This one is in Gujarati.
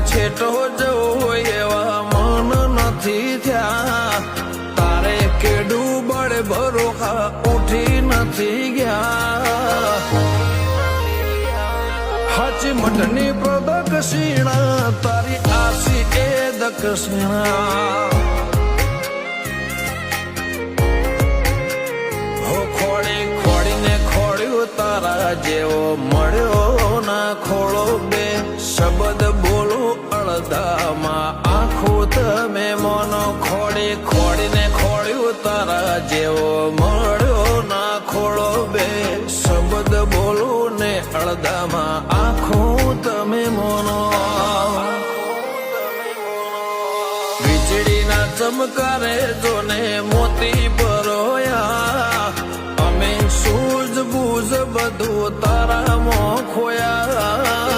છેટો જવો એવા મન નથી થયા તારે કેડું બળે ભરોખા ઉઠી નથી ગયા હાચી મઠની પ્રદક્ષિણા તારી આસી એ દક્ષિણા હો ખોડી ખોડીને ખોડ્યું તારા જેવો મળ્યો ના ખોળો બે શબ્દ બોલો અડધામાં આખું તમે મોનો ખોડી ખોડીને ખોડ્યું તારા જેવો મળ્યો ના ખોળો બે શબ્દ બોલું ને અડધામાં આખું તમે મોનો વીજળીના ચમકારે જોને મોતી પરોયા અમે સૂઝ બૂઝ બધું તારામાં ખોયા